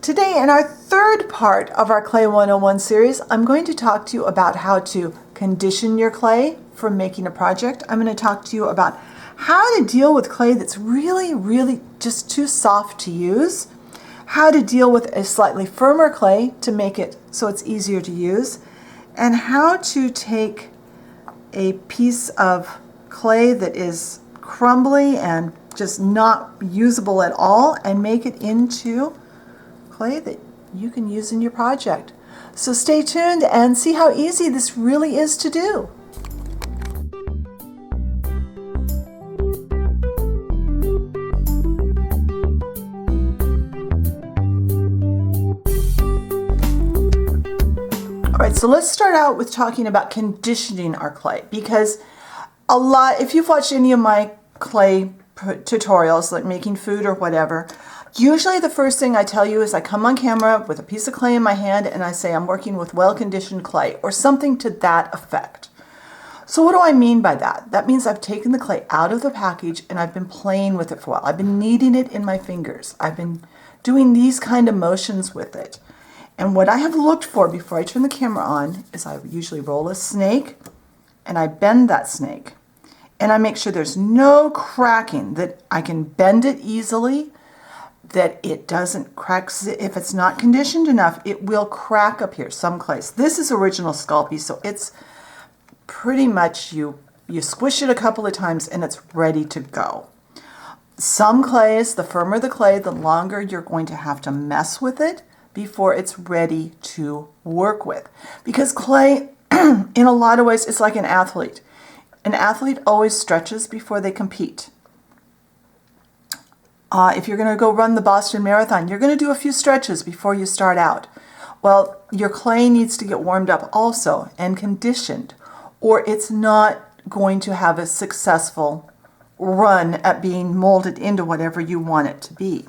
Today, in our third part of our Clay 101 series, I'm going to talk to you about how to condition your clay for making a project. I'm going to talk to you about how to deal with clay that's really just too soft to use, how to deal with a slightly firmer clay to make it so it's easier to use, and how to take a piece of clay that is crumbly and just not usable at all and make it into clay that you can use in your project. So stay tuned and see how easy this really is to do. All right, so let's start out with talking about conditioning our clay, because if you've watched any of my clay tutorials, like making food or whatever, usually the first thing I tell you is I come on camera with a piece of clay in my hand and I say I'm working with well-conditioned clay or something to that effect. So what do I mean by that? That means I've taken the clay out of the package and I've been playing with it for a while. I've been kneading it in my fingers. I've been doing these kind of motions with it. And what I have looked for before I turn the camera on is I usually roll a snake and I bend that snake. And I make sure there's no cracking, that I can bend it easily, that it doesn't crack. If it's not conditioned enough, it will crack up here, some clays. This is original Sculpey, so it's pretty much, you squish it a couple of times and it's ready to go. Some clays, the firmer the clay, the longer you're going to have to mess with it before it's ready to work with. Because clay, in a lot of ways, it's like an athlete. An athlete always stretches before they compete. If you're going to go run the Boston Marathon, you're going to do a few stretches before you start out. Well, your clay needs to get warmed up also and conditioned, or it's not going to have a successful run at being molded into whatever you want it to be.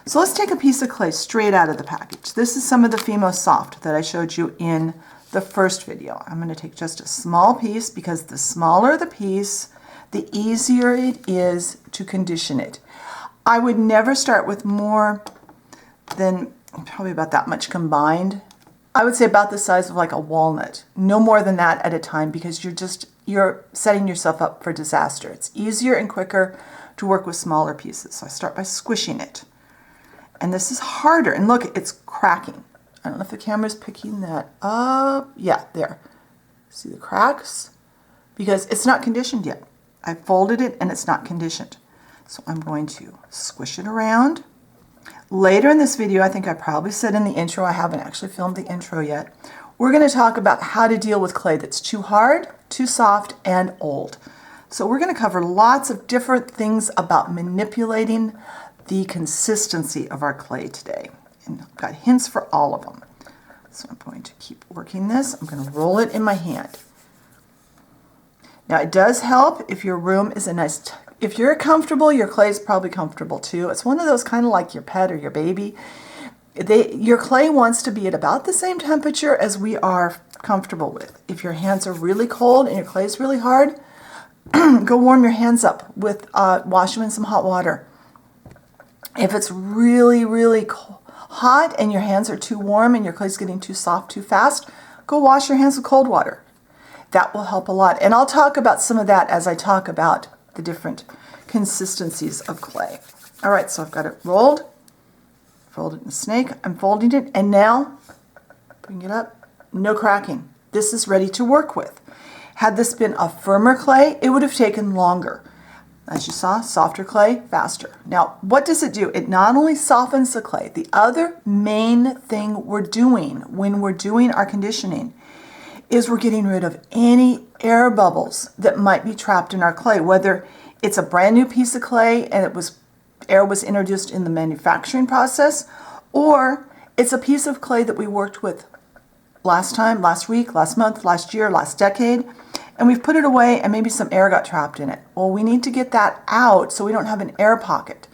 So let's take a piece of clay straight out of the package. This is some of the Fimo Soft that I showed you in the first video. I'm going to take just a small piece, because the smaller the piece, the easier it is to condition it. I would never start with more than probably about that much combined. I would say about the size of like a walnut. No more than that at a time, because you're setting yourself up for disaster. It's easier and quicker to work with smaller pieces. So I start by squishing it. And this is harder. And look, it's cracking. I don't know if the camera's picking that up. Yeah, there. See the cracks? Because it's not conditioned yet. I folded it and it's not conditioned. So I'm going to squish it around. Later in this video, I think I probably said in the intro, I haven't actually filmed the intro yet, we're going to talk about how to deal with clay that's too hard, too soft, and old. So we're going to cover lots of different things about manipulating the consistency of our clay today. And I've got hints for all of them. So I'm going to keep working this. I'm going to roll it in my hand. Now it does help if your room is a nice, if you're comfortable, your clay is probably comfortable too. It's one of those kind of like your pet or your baby. Your clay wants to be at about the same temperature as we are comfortable with. If your hands are really cold and your clay is really hard, go warm your hands up with, wash them in some hot water. If it's really hot and your hands are too warm and your clay's getting too soft too fast, go wash your hands with cold water. That will help a lot. And I'll talk about some of that as I talk about the different consistencies of clay. All right, so I've got it rolled. Folded in a snake. I'm folding it, and now, bring it up, no cracking. This is ready to work with. Had this been a firmer clay, it would have taken longer. As you saw, softer clay, faster. Now, what does it do? It not only softens the clay, the other main thing we're doing when we're doing our conditioning is we're getting rid of any air bubbles that might be trapped in our clay, whether it's a brand new piece of clay and air was introduced in the manufacturing process, or it's a piece of clay that we worked with last time, last week, last month, last year, last decade, and we've put it away and maybe some air got trapped in it. Well, we need to get that out so we don't have an air pocket,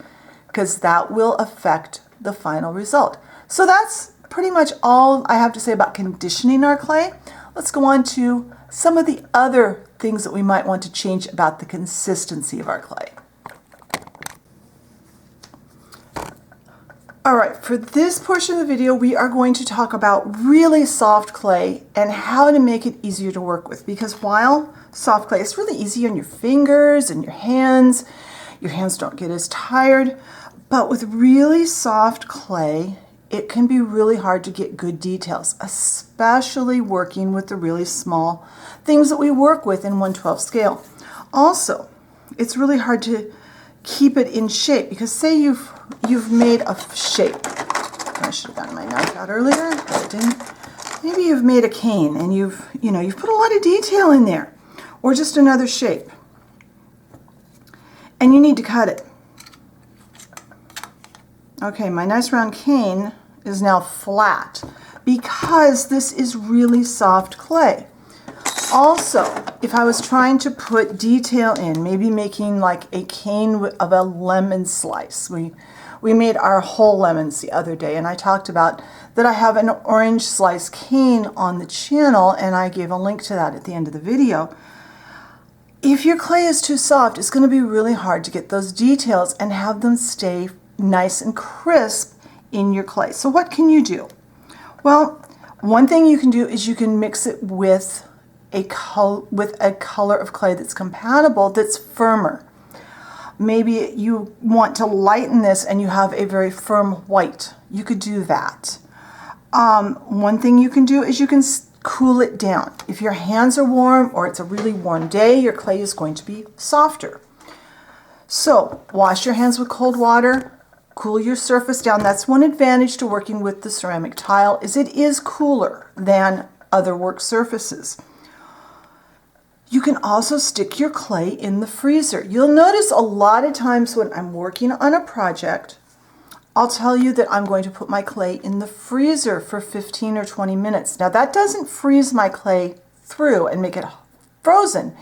because that will affect the final result. So that's pretty much all I have to say about conditioning our clay. Let's go on to some of the other things that we might want to change about the consistency of our clay. All right, for this portion of the video, we are going to talk about really soft clay and how to make it easier to work with. Because while soft clay is really easy on your fingers and your hands don't get as tired. But with really soft clay, it can be really hard to get good details, especially working with the really small things that we work with in 1/12 scale. Also, it's really hard to keep it in shape because say you've made a shape. I should have gotten my knife out earlier, but I didn't. Maybe you've made a cane and you've put a lot of detail in there, or just another shape, and you need to cut it. Okay, my nice round cane is now flat because this is really soft clay. Also, if I was trying to put detail in, maybe making like a cane of a lemon slice. We made our whole lemons the other day, and I talked about that I have an orange slice cane on the channel, and I gave a link to that at the end of the video. If your clay is too soft, it's going to be really hard to get those details and have them stay nice and crisp in your clay. So what can you do? Well, one thing you can do is you can mix it with a color of clay that's compatible, that's firmer. Maybe you want to lighten this and you have a very firm white. You could do that. One thing you can do is you can cool it down. If your hands are warm or it's a really warm day, your clay is going to be softer. So wash your hands with cold water, cool your surface down. That's one advantage to working with the ceramic tile, is it is cooler than other work surfaces. You can also stick your clay in the freezer. You'll notice a lot of times when I'm working on a project, I'll tell you that I'm going to put my clay in the freezer for 15 or 20 minutes. Now that doesn't freeze my clay through and make it frozen.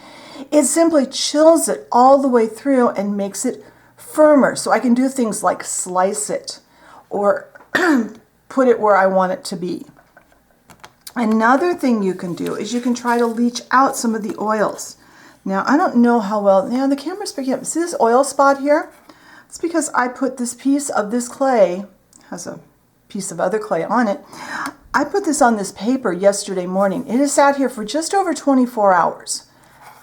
It simply chills it all the way through and makes it firmer. So I can do things like slice it or put it where I want it to be. Another thing you can do is you can try to leach out some of the oils. Now, I don't know how well, the camera's picking up. See this oil spot here? It's because I put this piece of this clay, has a piece of other clay on it. I put this on this paper yesterday morning. It has sat here for just over 24 hours.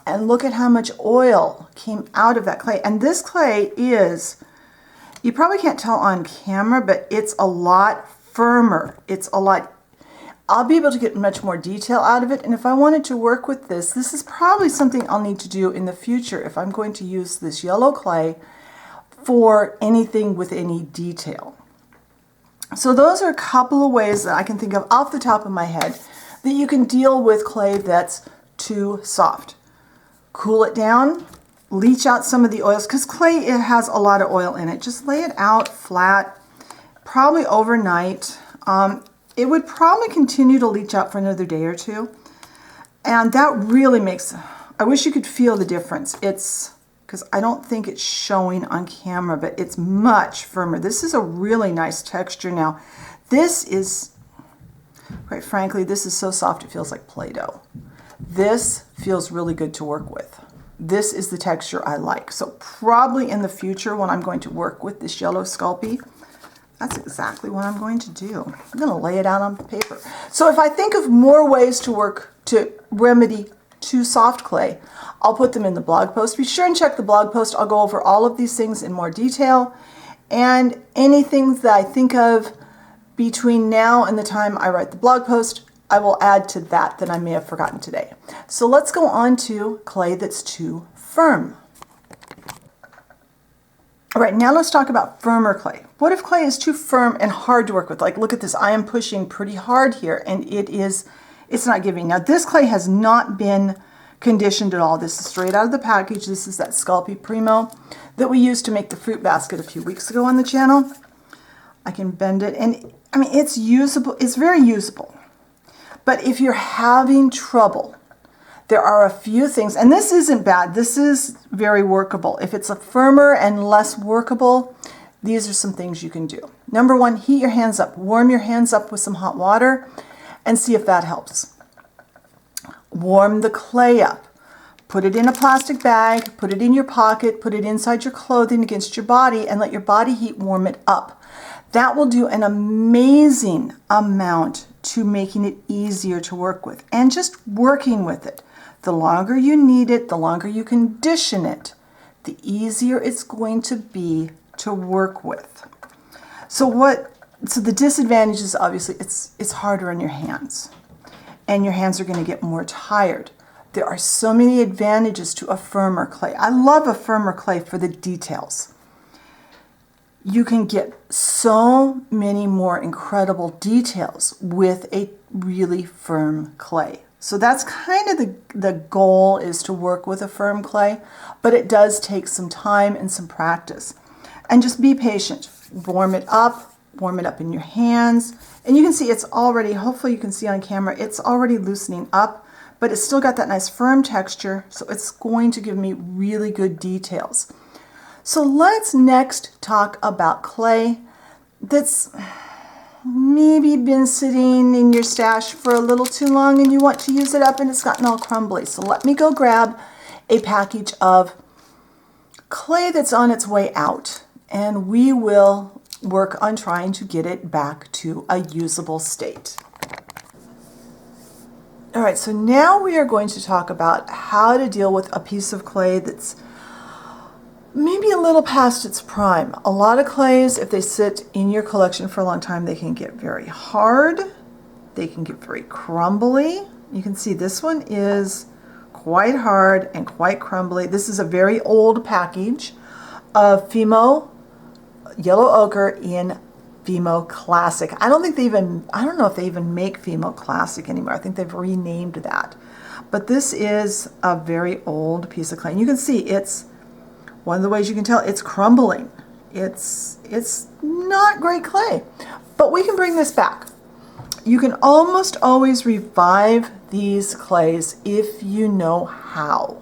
And look at how much oil came out of that clay. And this clay is, you probably can't tell on camera, but it's a lot firmer. It's a lot, I'll be able to get much more detail out of it. And if I wanted to work with this is probably something I'll need to do in the future if I'm going to use this yellow clay for anything with any detail. So those are a couple of ways that I can think of off the top of my head that you can deal with clay that's too soft. Cool it down, leach out some of the oils, because clay, it has a lot of oil in it. Just lay it out flat, probably overnight. It would probably continue to leach out for another day or two. And that really makes, I wish you could feel the difference. It's, because I don't think it's showing on camera, but it's much firmer. This is a really nice texture now. This is, quite frankly, this is so soft it feels like Play-Doh. This feels really good to work with. This is the texture I like. So probably in the future when I'm going to work with this yellow Sculpey, that's exactly what I'm going to do. I'm going to lay it out on paper. So if I think of more ways to work to remedy too soft clay, I'll put them in the blog post. Be sure and check the blog post. I'll go over all of these things in more detail. And anything that I think of between now and the time I write the blog post, I will add to that I may have forgotten today. So let's go on to clay that's too firm. All right, now let's talk about firmer clay. What if clay is too firm and hard to work with? Like, look at this, I am pushing pretty hard here and it's not giving. Now this clay has not been conditioned at all. This is straight out of the package. This is that Sculpey Primo that we used to make the fruit basket a few weeks ago on the channel. I can bend it and I mean, it's usable, it's very usable. But if you're having trouble, there are a few things, and this isn't bad, this is very workable. If it's a firmer and less workable, these are some things you can do. Number one, heat your hands up. Warm your hands up with some hot water and see if that helps. Warm the clay up. Put it in a plastic bag, put it in your pocket, put it inside your clothing against your body, and let your body heat warm it up. That will do an amazing amount to making it easier to work with and just working with it. The longer you knead it, the longer you condition it, the easier it's going to be to work with. So the disadvantage is obviously it's harder on your hands, and your hands are going to get more tired. There are so many advantages to a firmer clay. I love a firmer clay for the details. You can get so many more incredible details with a really firm clay. So that's kind of the goal, is to work with a firm clay, but it does take some time and some practice. And just be patient. Warm it up in your hands. And you can see it's already, hopefully you can see on camera, it's already loosening up, but it's still got that nice firm texture, so it's going to give me really good details. So let's next talk about clay that's maybe been sitting in your stash for a little too long and you want to use it up and it's gotten all crumbly. So let me go grab a package of clay that's on its way out, and we will work on trying to get it back to a usable state. All right, so now we are going to talk about how to deal with a piece of clay that's maybe a little past its prime. A lot of clays, if they sit in your collection for a long time, they can get very hard. They can get very crumbly. You can see this one is quite hard and quite crumbly. This is a very old package of Fimo Yellow Ochre in Fimo Classic. I don't know if they even make Fimo Classic anymore. I think they've renamed that. But this is a very old piece of clay. And you can see it's one of the ways you can tell it's crumbling. It's not great clay, but we can bring this back. You can almost always revive these clays if you know how.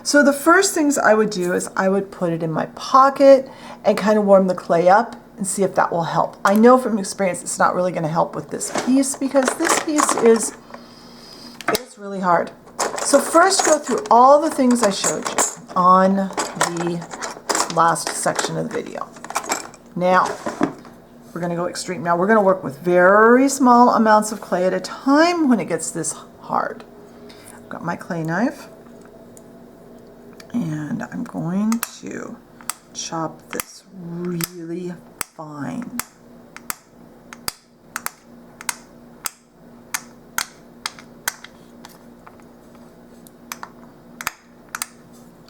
So the first things I would do is I would put it in my pocket and kind of warm the clay up and see if that will help. I know from experience it's not really going to help with this piece because this piece is really hard. So first go through all the things I showed you on the last section of the video. Now, we're going to go extreme. Now we're going to work with very small amounts of clay at a time when it gets this hard. I've got my clay knife, and I'm going to chop this really fine.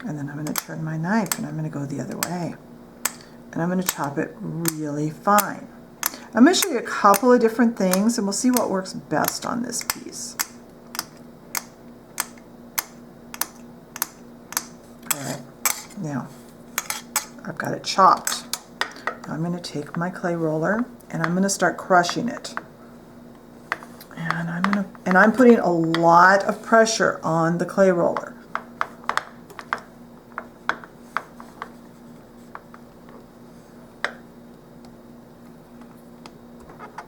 And then I'm going to turn my knife and I'm going to go the other way. And I'm going to chop it really fine. I'm going to show you a couple of different things and we'll see what works best on this piece. Alright, now I've got it chopped. Now I'm going to take my clay roller and I'm going to start crushing it. And I'm putting a lot of pressure on the clay roller.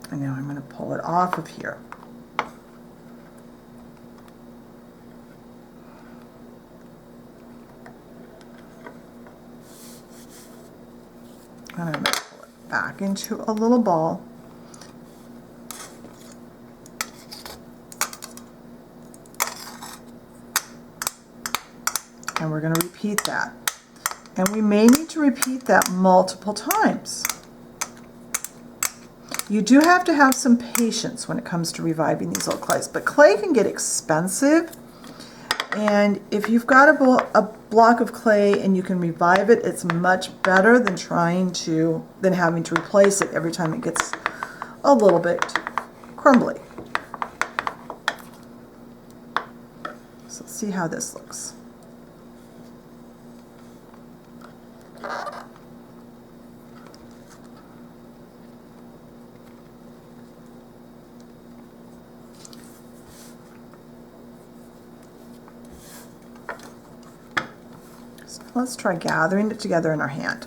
And now I'm going to pull it off of here. And I'm going to pull it back into a little ball. And we're going to repeat that. And we may need to repeat that multiple times. You do have to have some patience when it comes to reviving these old clays, but clay can get expensive, and if you've got a block of clay and you can revive it, it's much better than having to replace it every time it gets a little bit crumbly. So let's see how this looks. Let's try gathering it together in our hand.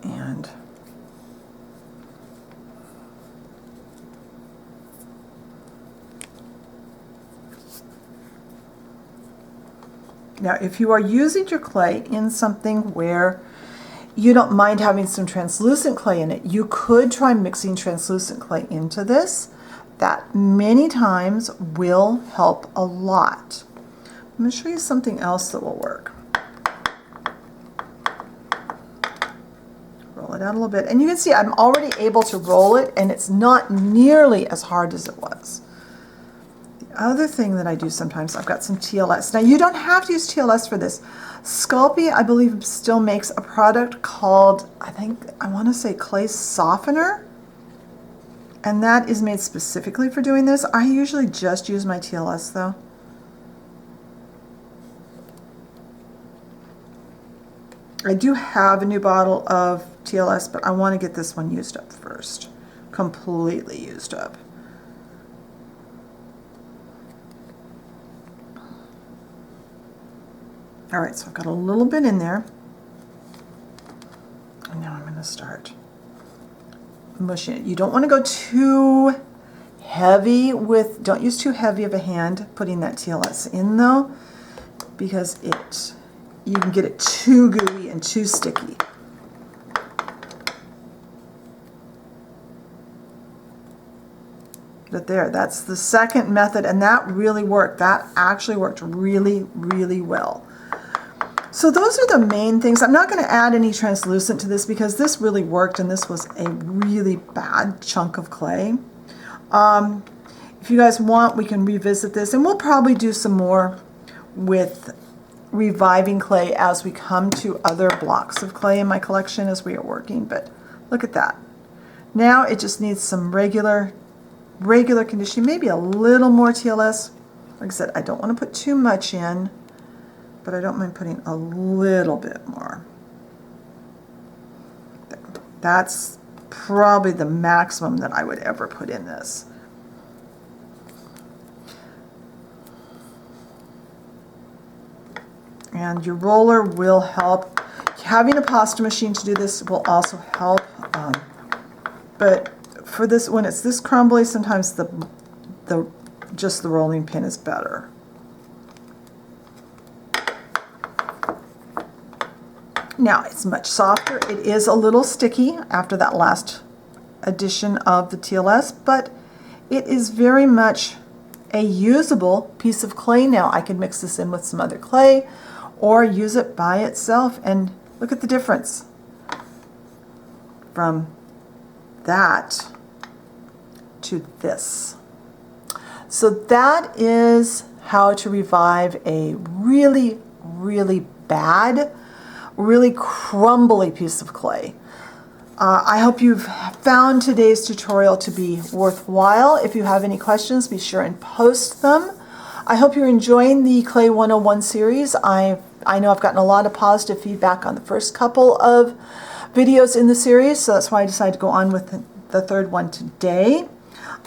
And now if you are using your clay in something where you don't mind having some translucent clay in it, you could try mixing translucent clay into this. That many times will help a lot. I'm going to show you something else that will work. Roll it out a little bit. And you can see I'm already able to roll it, and it's not nearly as hard as it was. The other thing that I do sometimes, I've got some TLS. Now, you don't have to use TLS for this. Sculpey, I believe, still makes a product called, I want to say clay softener. And that is made specifically for doing this. I usually just use my TLS though. I do have a new bottle of TLS, but I want to get this one used up first. Completely used up. All right, so I've got a little bit in there. And now I'm going to start mushing it. You don't want to go too heavy with, don't use too heavy of a hand putting that TLS in though, because you can get it too gooey and too sticky. But there, that's the second method, and that really worked. That actually worked really, really well. So those are the main things. I'm not going to add any translucent to this because this really worked, and this was a really bad chunk of clay. If you guys want, we can revisit this, and we'll probably do some more with reviving clay as we come to other blocks of clay in my collection as we are working. But look at that. Now it just needs some regular conditioning, maybe a little more TLS. Like I said, I don't want to put too much in, but I don't mind putting a little bit more. That's probably the maximum that I would ever put in this. And your roller will help. Having a pasta machine to do this will also help. But for this, when it's this crumbly, sometimes just the rolling pin is better. Now it's much softer. It is a little sticky after that last addition of the TLS, but it is very much a usable piece of clay now. I can mix this in with some other clay or use it by itself, and look at the difference from that to this. So that is how to revive a really, really bad, really crumbly piece of clay. I hope you've found today's tutorial to be worthwhile. If you have any questions, be sure and post them. I hope you're enjoying the Clay 101 series. I know I've gotten a lot of positive feedback on the first couple of videos in the series, so that's why I decided to go on with the third one today.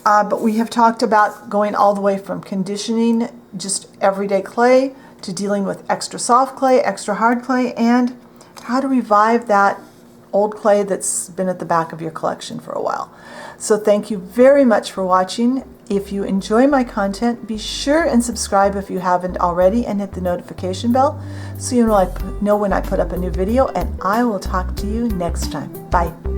But we have talked about going all the way from conditioning just everyday clay to dealing with extra soft clay, extra hard clay, and how to revive that old clay that's been at the back of your collection for a while. So thank you very much for watching. If you enjoy my content, be sure and subscribe if you haven't already, and hit the notification bell so you know when I put up a new video, and I will talk to you next time. Bye.